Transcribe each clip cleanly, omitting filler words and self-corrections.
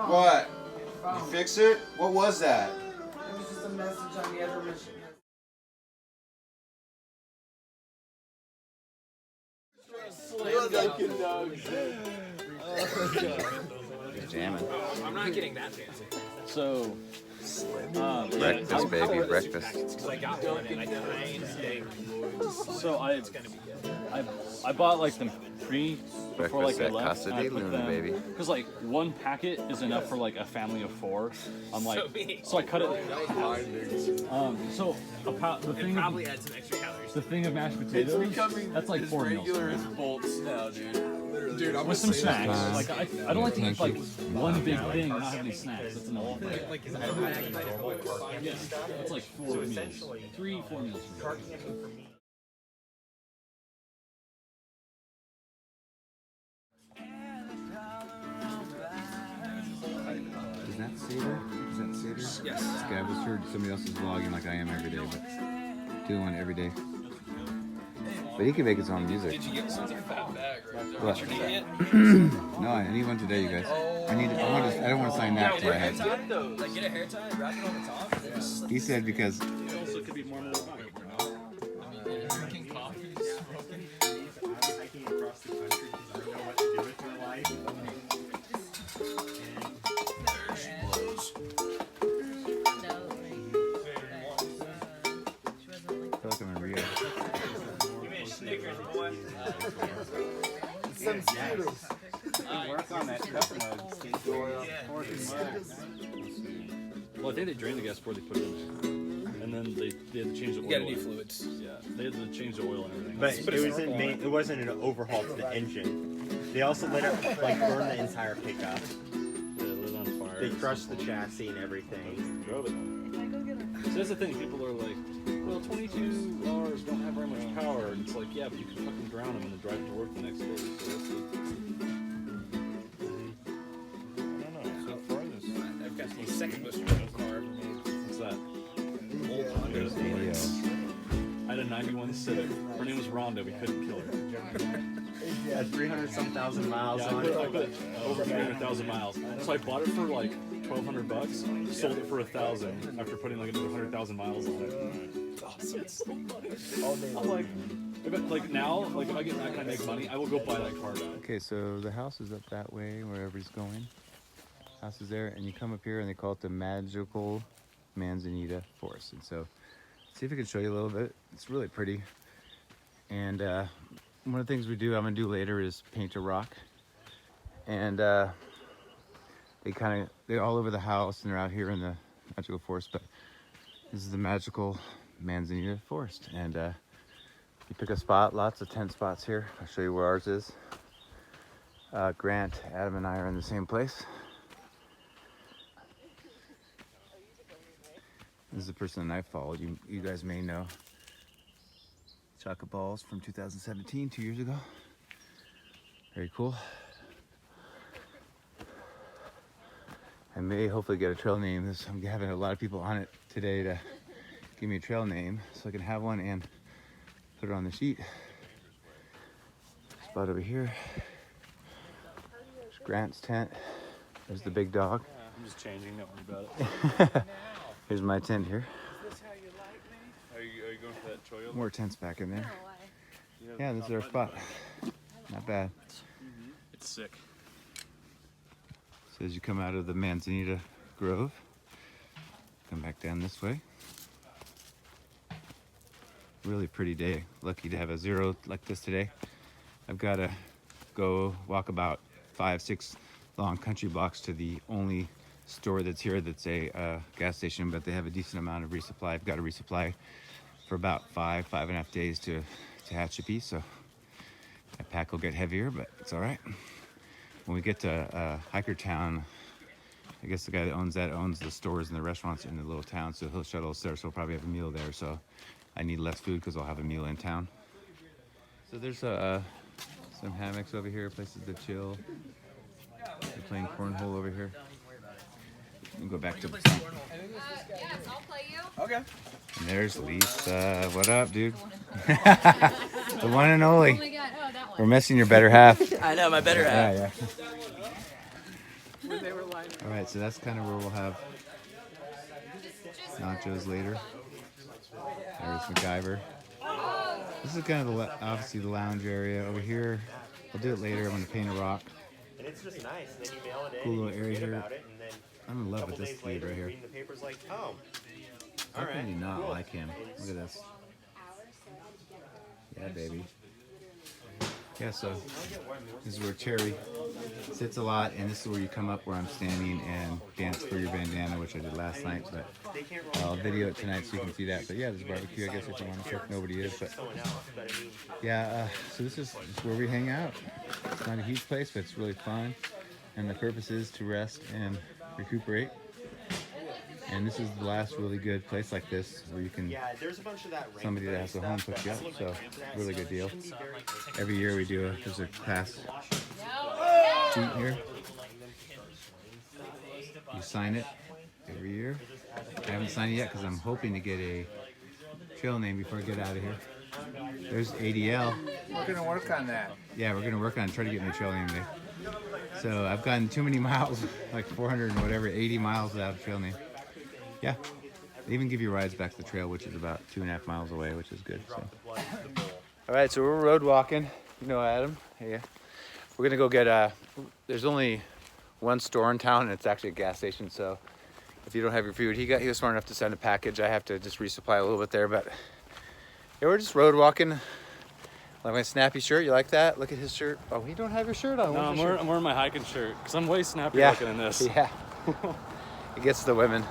What? You fix it? What was that? It was just a message on the other machine. Jamming. I'm not getting that fancy. So, Breakfast, baby, breakfast. Because I got one and I tried steak. so I bought like them free before like Breakfast I at left. Casa de Luna, baby. Because like one packet is enough for like a family of 4. I'm like, So me. so I cut it. So the thing. Probably had some extra calories. The thing of mashed potatoes. That's like 4 meals. As bolts now, dude. Dude, I'm With some snacks. Like I don't like to eat like one big thing and not have any snacks. That's another thing. It's like 4 meals. 3-4 meals. Is that Cedar? Is that Cedar? Yes. This guy was heard somebody else is vlogging like I am every day, but doing one every day. But he can make his own music. Did you get some fat bag, right? What? Your name yet? No, I need one today, you guys. I don't want to sign that till I have to. Like get a hair tie, wrap it on the top. He said because It also could be more than one. Drinking coffee, smoking. Hiking across the country because I don't know what to do with my life. I feel like I'm in Rio. Snickers, boy. Some Skittles. Work on that cup mug. Well, I think they drained the gas before they put it in, and then they had to change the oil. You gotta need fluids. Yeah, they had to change the oil and everything. But it wasn't an overhaul to the engine. They also let it like burn the entire pickup. They lit on fire. They crushed the chassis and everything. Drove it. So that's the thing. People are like, well, 22 Rs don't have very much power. And it's like, yeah, but you can fucking drown them and then drive to work the next day. So that's the... I've got the second most driven car ever made. What's that? There's the Rio. I had a 91 Civic. Her name was Rhonda. We couldn't kill her. Yeah, 300-some thousand miles Yeah, on I it. put over 300,000 miles. So I bought it for like $1,200. Sold it for $1,000 after putting like another 100,000 miles on it. Awesome. I'm like now, like if I get back and I make money, I will go buy that car back. Okay, so the house is up that way, wherever he's going. House is there, and you come up here, and they call it the magical Manzanita Forest. And so, see if I can show you a little bit. It's really pretty. And one of the things I'm gonna do later is paint a rock. And they're all over the house, and they're out here in the magical forest. But this is the magical Manzanita Forest, and you pick a spot. Lots of tent spots here. I'll show you where ours is. Grant, Adam, and I are in the same place. This is the person that I followed. You guys may know. Chocolate balls from 2017, 2 years ago. Very cool. I may hopefully get a trail name. I'm having a lot of people on it today to give me a trail name so I can have one and put it on the sheet. Spot over here. There's Grant's tent. There's the big dog. I'm just changing. Don't worry about it. Here's my tent here. Is this how you like me? Are you going for that Choyo? More tents back in there. Yeah, this is our spot. Not bad. It's sick. So as you come out of the Manzanita Grove, come back down this way. Really pretty day. Lucky to have a zero like this today. I've got to go walk about 5-6 long country blocks to the only store that's here that's a gas station, but they have a decent amount of resupply. I've got to resupply for about 5.5 days to Tehachapi, so that pack will get heavier, but it's all right. When we get to Hiker Town, I guess the guy that owns the stores and the restaurants in the little town, so he'll shuttle us there, so we'll probably have a meal there. So I need less food because I'll have a meal in town. So there's some hammocks over here, places to chill. They're playing cornhole over here. We'll go back to Yes, I'll play you. Okay. and there's Lisa. What up, dude? The one and only. Oh my god, oh that one. We're missing your better half. I know, my better half. Yeah, when they were lining. All right, so that's kind of where we'll have nachos later. There's MacGyver. This is kind of obviously the lounge area over here. I'll do it later. I'm gonna paint a rock. And it's just nice. And then you mail it in. Cool and little you area forget here. about it, and then I'm in love a with couple this days dude later, right here. reading the paper's like, oh, How all can right, you not cool. like him? Look at this. Yeah, baby. Yeah, so this is where Cherry sits a lot, and this is where you come up where I'm standing and dance for your bandana, which I did last night, but I'll video it tonight so you can see that. But yeah, there's barbecue, I guess, if you want to cook. Nobody is, but yeah, so this is where we hang out. It's not a huge place, but it's really fun, and the purpose is to rest and recuperate. And this is the last really good place like this where you can, yeah, there's a bunch of that somebody that has a home hook you up, so really good deal. Every year we do there's a class sheet here. You sign it every year. I haven't signed it yet because I'm hoping to get a trail name before I get out of here. There's ADL. We're gonna work on that. Yeah, we're gonna work on trying to get me a trail name today. So I've gotten too many miles, like 400 and whatever, 80 miles without a trail name. Yeah, they even give you rides back to the trail, which is about 2.5 miles away, which is good. So. All right, so we're road walking. You know Adam. Yeah. We're gonna go get there's only one store in town, and it's actually a gas station. So if you don't have your food, he was smart enough to send a package. I have to just resupply a little bit there, but yeah, we're just road walking. Like my snappy shirt, you like that? Look at his shirt. Oh, you don't have your shirt on. No, Where's your shirt? I'm wearing my hiking shirt because I'm way snappier Yeah. looking in this. Yeah. It gets the women.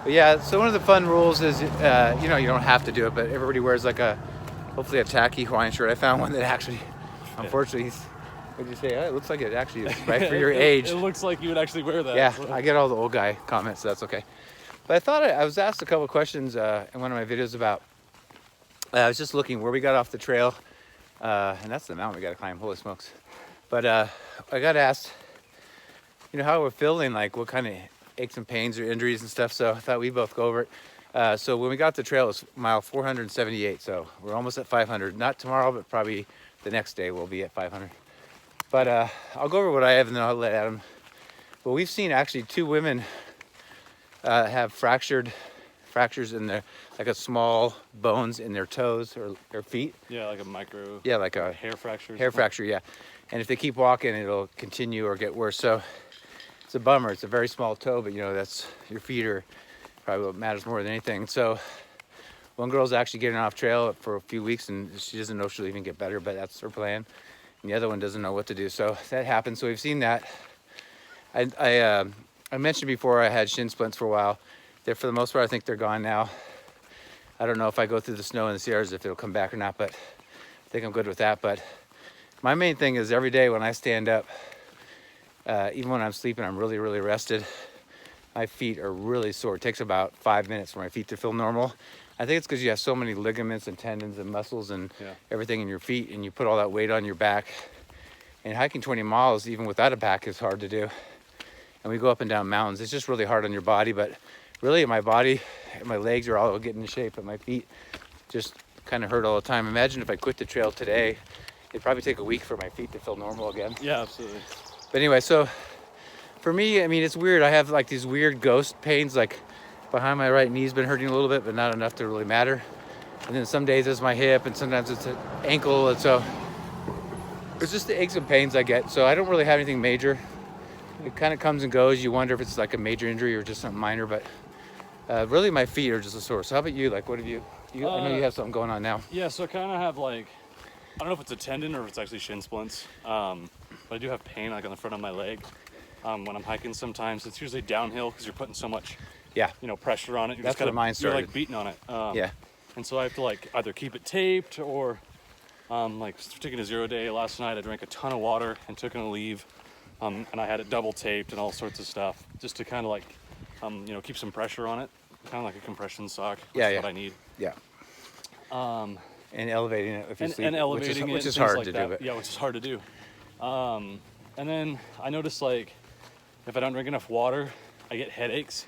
But yeah, so one of the fun rules is, you know, you don't have to do it, but everybody wears like hopefully a tacky Hawaiian shirt. I found one that actually, unfortunately, what'd you say? Oh, it looks like it actually is right for your age. It looks like you would actually wear that. Yeah, So. I get all the old guy comments, so that's okay. But I thought I was asked a couple questions in one of my videos about, I was just looking where we got off the trail, and that's the mountain we got to climb, holy smokes. But I got asked, you know, how we're feeling, like what kind of aches and pains or injuries and stuff, so I thought we'd both go over it. So when we got to the trail, it was mile 478, so we're almost at 500. Not tomorrow, but probably the next day we'll be at 500. But I'll go over what I have and then I'll let Adam. Well, we've seen actually 2 women have fractures in their, like a small bones in their toes or their feet. Yeah, like a micro. Yeah, like a hair fracture. hair fracture, yeah. And if they keep walking, it'll continue or get worse. So it's a bummer. It's a very small toe, but you know, that's your feet are probably what matters more than anything. So one girl's actually getting off trail for a few weeks and she doesn't know if she'll even get better, but that's her plan. And the other one doesn't know what to do. So that happens. So we've seen that. I mentioned before I had shin splints for a while. They're, for the most part, I think they're gone now. I don't know if I go through the snow in the Sierras if it'll come back or not, but I think I'm good with that. But my main thing is every day when I stand up, even when I'm sleeping, I'm really, really rested. My feet are really sore. It takes about 5 minutes for my feet to feel normal. I think it's because you have so many ligaments and tendons and muscles and everything in your feet, and you put all that weight on your back. And hiking 20 miles, even without a back, is hard to do. And we go up and down mountains. It's just really hard on your body, but really my body, my legs are all getting in shape, but my feet just kind of hurt all the time. Imagine if I quit the trail today, it'd probably take a week for my feet to feel normal again. Yeah, absolutely. But anyway, so for me, I mean, it's weird. I have like these weird ghost pains, like behind my right knee's been hurting a little bit, but not enough to really matter. And then some days it's my hip and sometimes it's an ankle. And so it's just the aches and pains I get. So I don't really have anything major. It kind of comes and goes. You wonder if it's like a major injury or just something minor, but really my feet are just a sore. So how about you? Like, what have you I know you have something going on now. Yeah, so I kind of have like, I don't know if it's a tendon or if it's actually shin splints, but I do have pain like on the front of my leg. When I'm hiking sometimes, it's usually downhill because you're putting so much pressure on it. You're That's where mine started. You're like beating on it. Yeah. And so I have to like either keep it taped or like taking a 0 day last night, I drank a ton of water and took a leave. And I had it double taped and all sorts of stuff just to kind of like, keep some pressure on it. Kind of like a compression sock. That's what I need. Yeah. And elevating it if you sleep, and elevating which it, is things hard like to that. do. But Yeah, which is hard to do. And then I notice like if I don't drink enough water, I get headaches.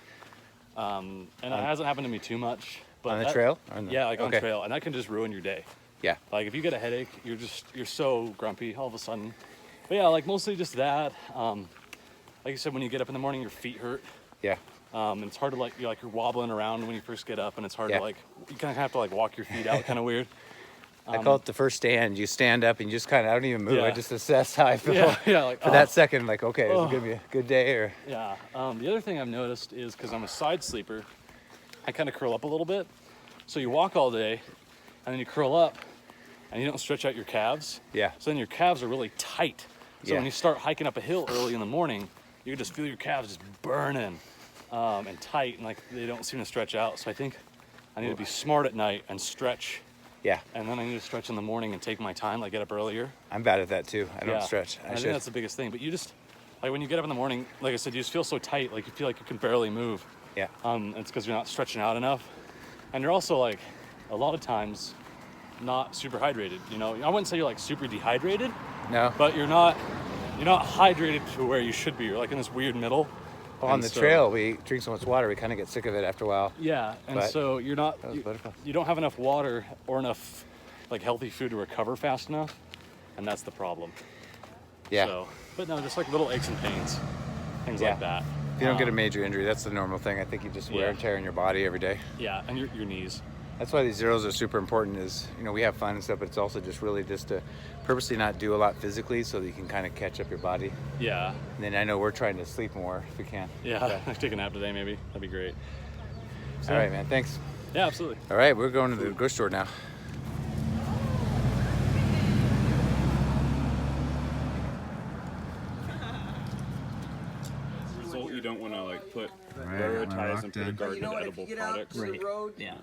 And it hasn't happened to me too much. But on the trail? Yeah, like on trail, and that can just ruin your day. Yeah. Like if you get a headache, you're so grumpy all of a sudden. But yeah, like mostly just that. And like you said, when you get up in the morning, your feet hurt. Yeah. And it's hard to like you're wobbling around when you first get up, and it's hard Yeah. to like you kind of have to like walk your feet out, kind of weird. I call it the first stand. You stand up and you just kind of, I don't even move. I Yeah. just assess how I feel. Yeah, like For that second, like, okay, is it gonna be a good day or? Yeah. The other thing I've noticed is because I'm a side sleeper, I kind of curl up a little bit. So you walk all day, and then you curl up, and you don't stretch out your calves. Yeah. So then your calves are really tight. So Yeah. when you start hiking up a hill early in the morning, you can just feel your calves just burning and tight, and like they don't seem to stretch out. So I think I need to be smart at night and stretch. Yeah. And then I need to stretch in the morning and take my time, like get up earlier. I'm bad at that too. I don't Yeah. stretch. I think that's the biggest thing. But you just, like when you get up in the morning, like I said, you just feel so tight, like you feel like you can barely move. Yeah. It's because you're not stretching out enough. And you're also like, a lot of times, not super hydrated. You know, I wouldn't say you're like super dehydrated, No. but you're not hydrated to where you should be. You're like in this weird middle. On And the so- trail, we drink so much water, we kind of get sick of it after a while. Yeah, and But so you're not, that was butterfly. you don't have enough water or enough like healthy food to recover fast enough, and that's the problem. Yeah. So, but no, just like little aches and pains, things Yeah. like that. If you don't get a major injury, that's the normal thing. I think you just wear Yeah. and tear in your body every day. Yeah, and your knees. That's why these zeros are super important is, you know, we have fun and stuff, but it's also just really just to purposely not do a lot physically so that you can kind of catch up your body. Yeah, And then I know we're trying to sleep more if we can. yeah. Take a nap today, maybe. That'd be great. So, All right, man. Thanks. Yeah, absolutely. All right, we're going to the grocery store now. Result, you don't want to like put Right, prioritize and put a But garden you know what? If edible you get out products. to the road, Yeah.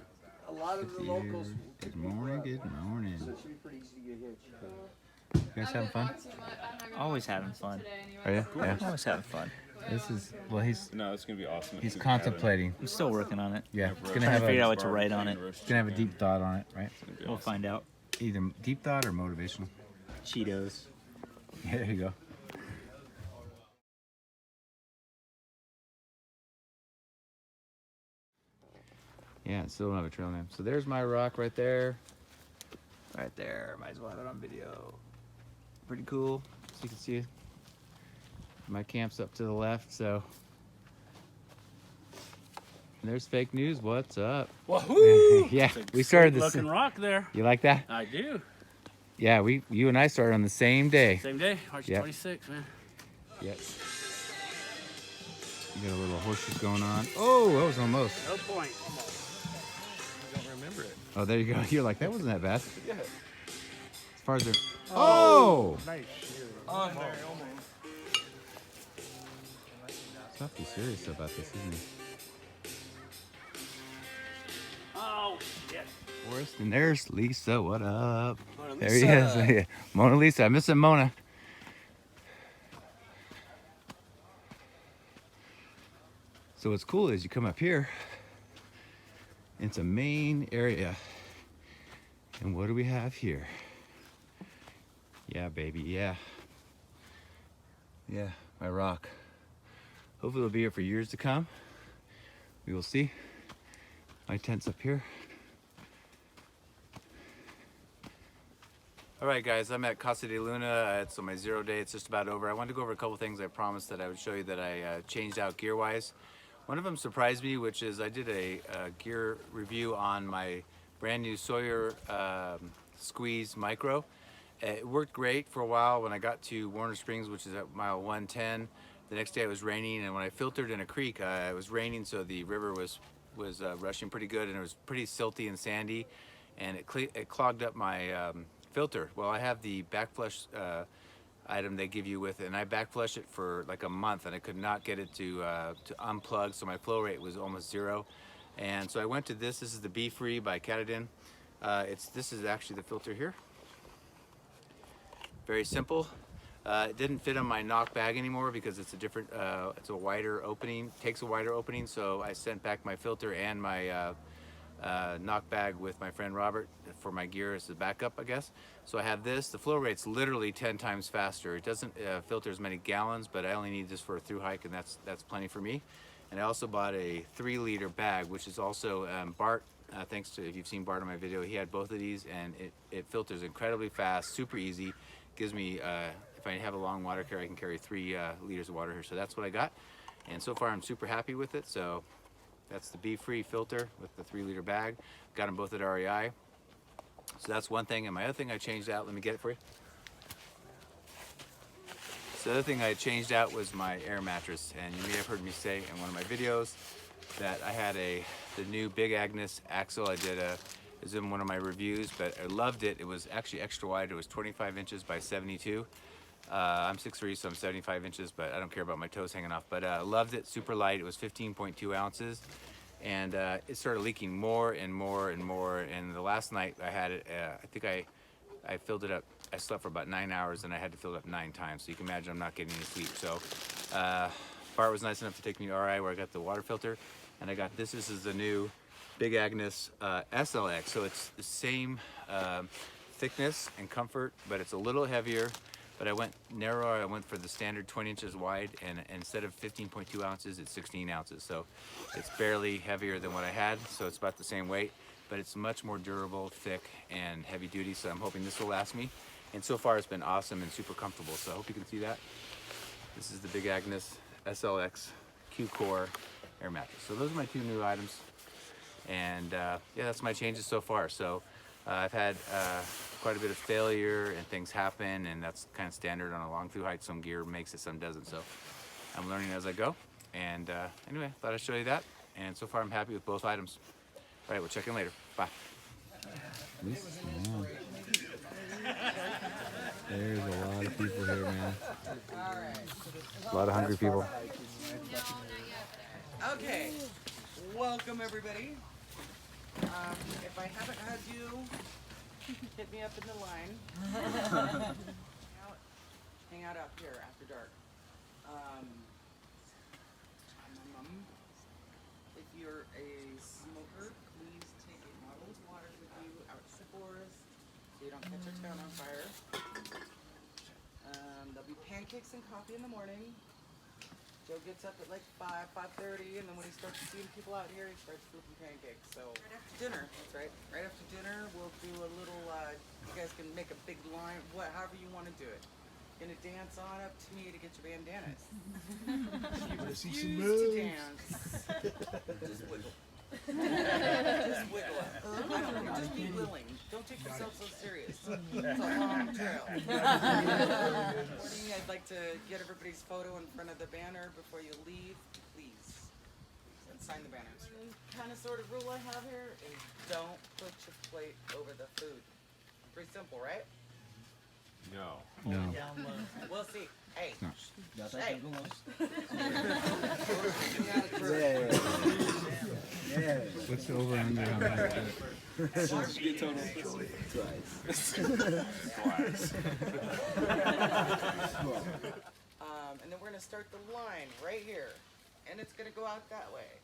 a lot of the locals. Good morning. Good morning. So it should be pretty easy to get hitched. You guys having fun? Always having fun. Are you? Yeah. Always having fun. This is, well, he's No, it's gonna be awesome. he's It's gonna be contemplating. I'm still working on it. Yeah. It's roast gonna Trying have to figure out a, what to write on it. roast it's gonna have a deep thought on it, right? It's gonna be We'll awesome. find out. Either deep thought or motivational. Cheetos. Yeah, there you go. Yeah, still don't have a trail name. So there's my rock right there. Right there. Might as well have it on video. Pretty cool. So you can see my camp's up to the left, so. And there's fake news. What's up? Wahoo! Yeah, It's a we started sick this. looking rock there. You like that? I do. Yeah, you and I started on the same day. Same day, March Yep. 26, man. Yep. You got a little horseshoes going on. Oh, that was almost. No point. I don't remember it. Oh, there you go. You're like, that wasn't that bad. Yeah. As far as the. Oh! Nice. Let's not be serious about this, isn't he? Oh, shit. Forrest, and there's Lisa. What up? Mona There he is. Lisa. Yeah. Mona Lisa. I miss him, Mona. So what's cool is you come up here. It's a main area. And what do we have here? Yeah, baby. Yeah. Yeah, my rock. Hopefully it'll be here for years to come. We will see. My tent's up here. All right, guys, I'm at Casa de Luna. It's on my 0 day. It's just about over. I wanted to go over a couple things I promised that I would show you that I changed out gear-wise. One of them surprised me, which is I did a gear review on my brand new Sawyer Squeeze Micro. It worked great for a while when I got to Warner Springs, which is at mile 110. The next day it was raining, and when I filtered in a creek, it was raining, so the river was rushing pretty good, and it was pretty silty and sandy, and it clogged up my filter. Well, I have the back flush item they give you with it, and I back flushed it for like a month, and I could not get it to unplug, so my flow rate was almost zero. And so I went to this. This is the Be Free by Katadyn. This is actually the filter here. Very simple. It didn't fit on my knock bag anymore because it's a different, it's a wider opening, takes a wider opening, so I sent back my filter and my knock bag with my friend Robert for my gear as a backup, I guess. So I have this. The flow rate's literally 10 times faster. It doesn't filter as many gallons, but I only need this for a through hike, and that's plenty for me. And I also bought a 3-liter bag, which is also Bart. Thanks to, if you've seen Bart on my video, he had both of these, and it filters incredibly fast, super easy. Gives me, if if I have a long water carrier, I can carry 3 liters of water here. So that's what I got, and so far I'm super happy with it. So that's the Be-Free filter with the 3-liter bag. Got them both at REI. So that's one thing. And my other thing I changed out, let me get it for you. So the other thing I changed out was my air mattress. And you may have heard me say in one of my videos that I had the new Big Agnes Axle. It was in one of my reviews, but I loved it. It was actually extra wide. It was 25 inches by 72. I'm 6'3", so I'm 75 inches, but I don't care about my toes hanging off. But loved it, super light. It was 15.2 ounces. And it started leaking more and more and more. And the last night I had it, I think I filled it up. I slept for about 9 hours and I had to fill it up 9 times. So you can imagine I'm not getting any sleep. So Bart was nice enough to take me to RI where I got the water filter. And I got this is the new Big Agnes SLX. So it's the same thickness and comfort, but it's a little heavier. But I went narrower. I went for the standard 20 inches wide, and instead of 15.2 ounces, it's 16 ounces. So it's barely heavier than what I had. So it's about the same weight, but it's much more durable, thick, and heavy duty. So I'm hoping this will last me. And so far, it's been awesome and super comfortable. So I hope you can see that. This is the Big Agnes SLX Q-Core air mattress. So those are my 2 new items. And yeah, that's my changes so far. So I've had quite a bit of failure and things happen, and that's kind of standard on a long through hike. Some gear makes it, some doesn't. So I'm learning as I go. And anyway, thought I'd show you that. And so far, I'm happy with both items. All right, we'll check in later. Bye. There's a lot of people here, man. A lot of hungry people. Okay, welcome everybody. If I haven't had you, hit me up in the line. Hang out up here after dark. If you're a smoker, please take a bottle of water with you out to the forest so you don't catch your town on fire. There'll be pancakes and coffee in the morning. Joe gets up at like 5:30, and then when he starts seeing people out here, he starts flipping pancakes. So right after dinner, that's right. Right after dinner, we'll do a little. You guys can make a big line, however you want to do it. Gonna dance on up to me to get your bandanas. You refuse to dance. Just wiggle. Just wiggle up. I don't care. Just be willing. Don't take yourself so serious. It's a long trail. Morning, I'd like to get everybody's photo in front of the banner before you leave, please. And sign the banners. Kind of sort of rule I have here is don't put your plate over the food. Pretty simple, right? No. No. We'll see. Hey. No. Hey. What's the over under on that? And then we're gonna start the line right here, and it's gonna go out that way.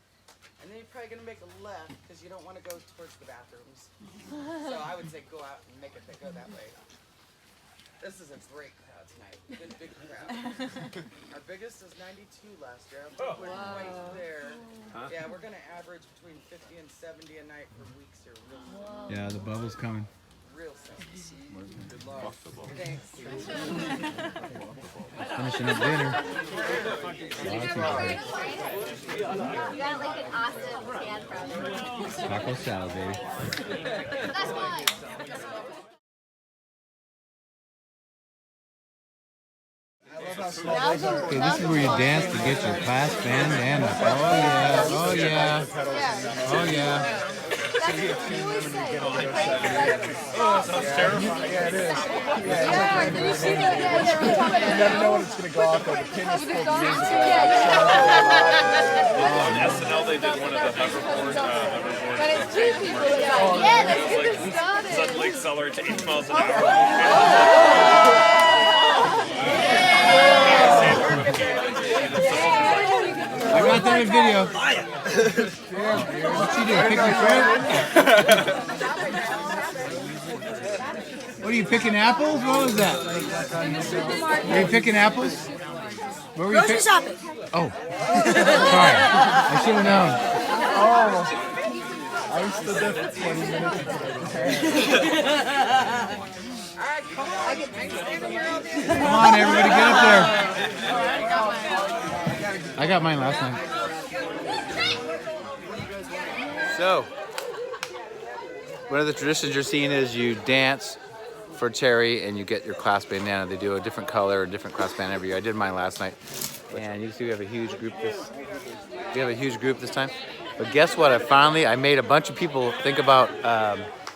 And then you're probably gonna make a left because you don't want to go towards the bathrooms. So I would say go out and make it go that way. This is a great crowd tonight. Good big crowd. Our biggest is 92 last year. We're right there. Yeah, we're gonna average between 50 and 70 a night for weeks here. Real soon. Yeah, the bubble's coming. Real soon. Good luck. Thanks. Finishing up dinner. You got like an awesome tan from. Taco salad, baby. That's fine. Okay, this is where you dance to get your class bandana. Oh yeah, oh yeah, oh yeah. That's what we always say. Sounds terrifying. Yeah, it is. Yeah, did you see that? Yeah, we're talking about You never know when it's going to go off. The pin is full of music. On SNL, they did one of the hoverboard. But it's 2 people. It's like, yeah, let's get this started. Suddenly accelerate to 8 miles an hour. I got that in video. What you doing? Picking fruit? What are you picking apples? What was that? Were you picking apples? Where were you Grocery shopping. Oh, sorry. I should have known. Oh. I stood there for 20 minutes. All right, come on. I can stand here all day. Come on, everybody, get up there. I got mine last night. So, one of the traditions you're seeing is you dance for Terry and you get your class bandana. They do a different color, a different class bandana every year. I did mine last night. And you can see we have a huge group this time. But guess what? I made a bunch of people think about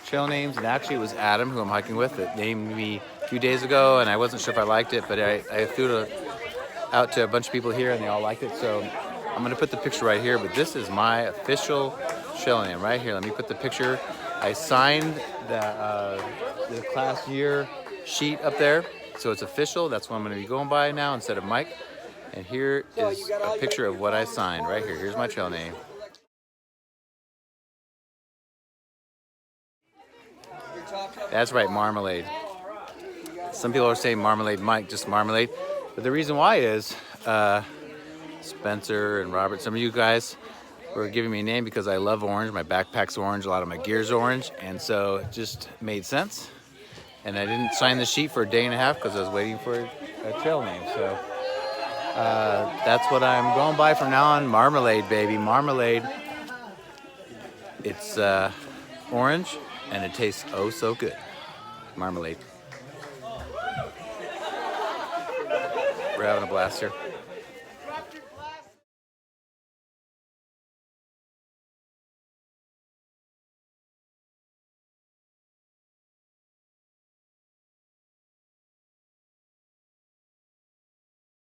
trail names, and actually it was Adam, who I'm hiking with, that named me a few days ago, and I wasn't sure if I liked it, but I threw it out to a bunch of people here and they all liked it. So I'm gonna put the picture right here, but this is my official trail name right here. Let me put the picture. I signed the class year sheet up there, so it's official. That's what I'm gonna be going by now instead of Mike. And here is a picture of what I signed right here. Here's my trail name. That's right, Marmalade. Some people are saying Marmalade Mike, just Marmalade. But the reason why is Spencer and Robert, some of you guys were giving me a name because I love orange. My backpack's orange, a lot of my gear's orange, and so it just made sense. And I didn't sign the sheet for a day and a half because I was waiting for a trail name. So that's what I'm going by from now on. Marmalade, baby, Marmalade. It's orange and it tastes oh so good. Marmalade. We're having a blast here.